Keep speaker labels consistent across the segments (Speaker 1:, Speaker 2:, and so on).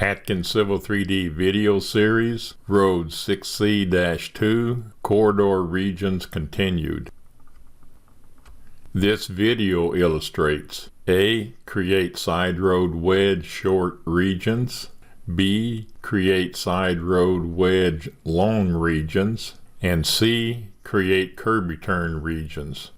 Speaker 1: Atkins Civil 3D video series, Road 6C-2, Corridor Regions Continued. This video illustrates A. Create side road wedge short regions, B. Create side road wedge long regions, and C. Create curb return regions.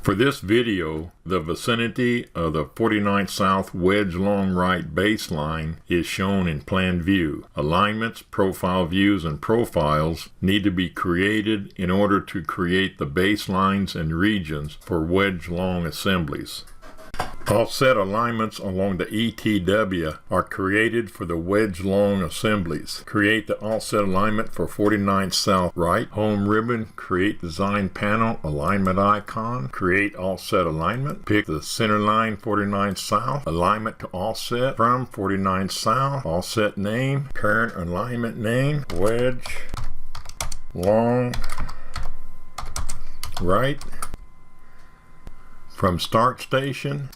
Speaker 1: For this video, the vicinity of the 49 South wedge long right baseline is shown in plan view. Alignments, profile views, and profiles need to be created in order to create the baselines and regions for wedge long assemblies. Offset alignments along the ETW are created for the wedge long assemblies. Create the offset alignment for 49 South right. Home ribbon, create design panel, alignment icon, create offset alignment. Pick the center line 49 South, alignment to offset from 49 South, offset name, parent alignment name, wedge long right. From start station,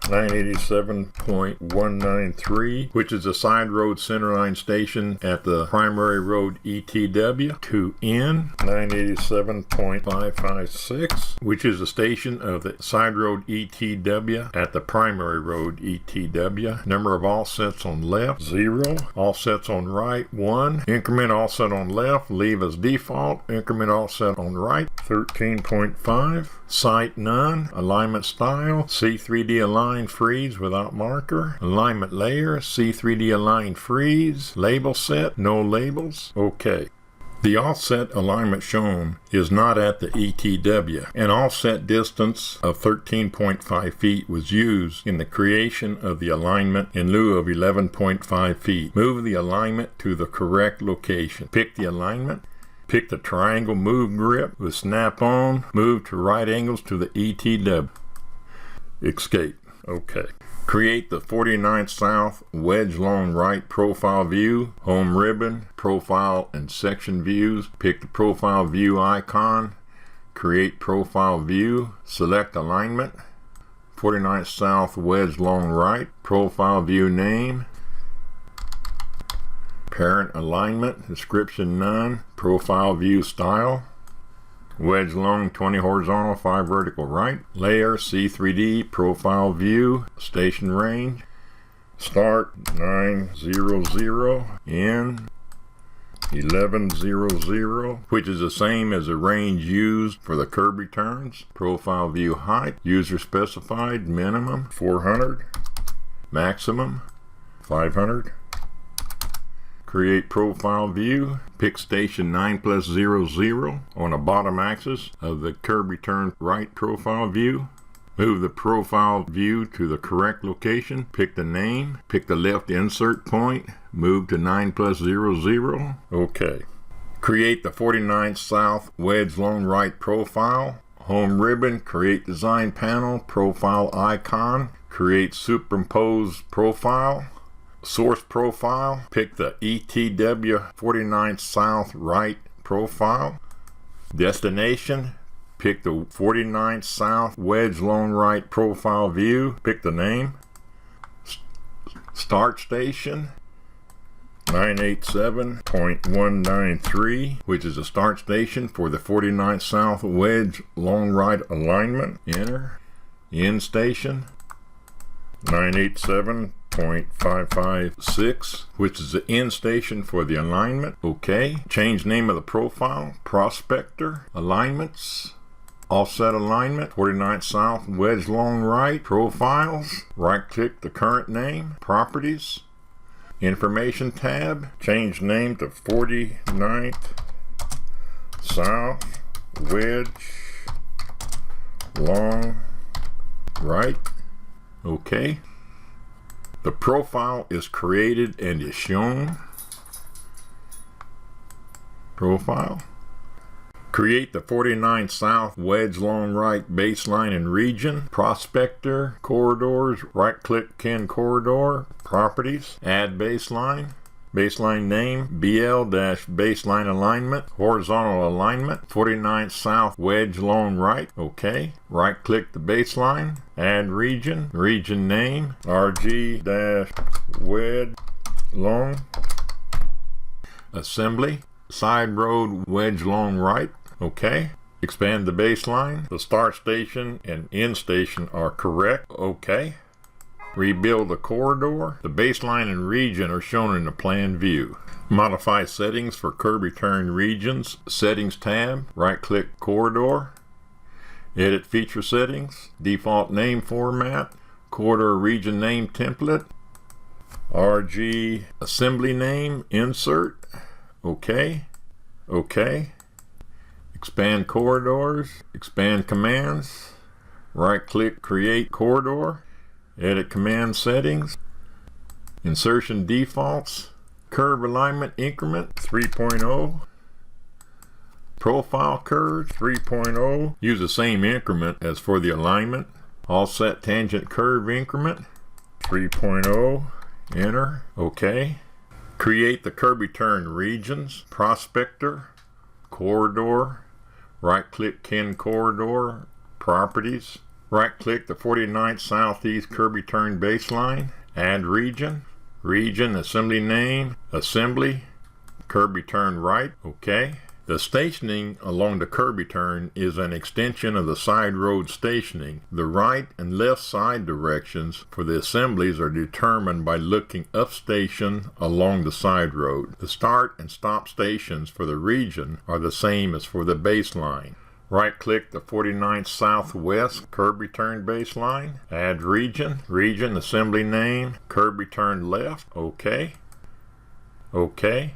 Speaker 1: 987.193, which is a side road centerline station at the primary road ETW, to N, 987.556, which is a station of the side road ETW at the primary road ETW. Number of offsets on left, 0. Offsets on right, 1. Increment offset on left, leave as default. Increment offset on right, 13.5. Site none. Alignment style, C3D align freeze without marker. Alignment layer, C3D align freeze. Label set, no labels. OK. The offset alignment shown is not at the ETW. An offset distance of 13.5 feet was used in the creation of the alignment in lieu of 11.5 feet. Move the alignment to the correct location. Pick the alignment. Pick the triangle move grip with snap on. Move to right angles to the ETW. Escape. OK. Create the 49 South wedge long right profile view. Home ribbon, profile and section views. Pick the profile view icon. Create profile view. Select alignment. 49 South wedge long right. Profile view name. Parent alignment, description none, profile view style, wedge long 20 horizontal, 5 vertical right, layer C3D, profile view, station range, start 900, end 1100, which is the same as the range used for the curb returns. Profile view height, user specified, minimum 400, maximum 500. Create profile view. Pick station 9+00 on the bottom axis of the curb return right profile view. Move the profile view to the correct location. Pick the name. Pick the left insert point. Move to 9+00. OK. Create the 49 South wedge long right profile. Home ribbon. Create design panel. Profile icon. Create superimpose profile. Source profile, pick the ETW 49 South right profile. Destination, pick the 49 South wedge long right profile view. Pick the name. Start station, 987.193, which is a start station for the 49 South wedge long right alignment. Enter. End station, 987.556, which is the end station for the alignment. OK. Change name of the profile. Prospector. Alignments. Offset alignment. 49 South wedge long right. Profiles. Right click the current name. Properties. Information tab. Change name to 49th South wedge long right. OK. The profile is created and is shown. Profile. Create the 49 South wedge long right baseline and region. Prospector, corridors, right click Ken corridor, properties, add baseline. Baseline name, BL-baseline alignment, horizontal alignment, 49 South wedge long right, OK. Right click the baseline, add region, region name, RG-wedge wedge long. Assembly, side road wedge long right. Okay. Expand the baseline. The start station and end station are correct. Okay. Rebuild the corridor. The baseline and region are shown in the plan view. Modify settings for curb return regions. Settings tab. Right-click corridor. Edit feature settings. Default name format. Corridor region name template. RG assembly name. Insert. Okay. Okay. Expand corridors. Expand commands. Right-click create corridor. Edit command settings. Insertion defaults. Curve alignment increment 3.0. Profile curve 3.0. Use the same increment as for the alignment. Offset tangent curve increment 3.0. Enter. OK. Create the curb return regions. Prospector. Corridor. Right-click Ken Corridor. Properties. Right-click the 49th Southeast curb return baseline. Add region. Region, assembly name, assembly, curb return right. OK. The stationing along the curb return is an extension of the side road stationing. The right and left side directions for the assemblies are determined by looking up station along the side road. The start and stop stations for the region are the same as for the baseline. Right-click the 49th Southwest curb return baseline. Add region. Region, assembly name, curb return left. OK. OK.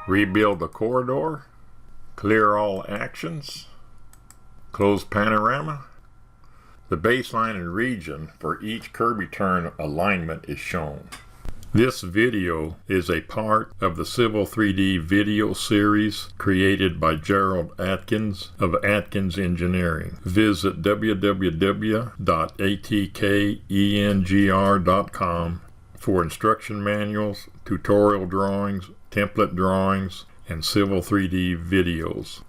Speaker 1: Rebuild the corridor. Clear all actions. Close panorama. The baseline and region for each curb return alignment is shown. This video is a part of the Civil 3D video series created by Gerald Atkins of Atkins Engineering. Visit www.atkengr.com for instruction manuals, tutorial drawings, template drawings, and Civil 3D videos.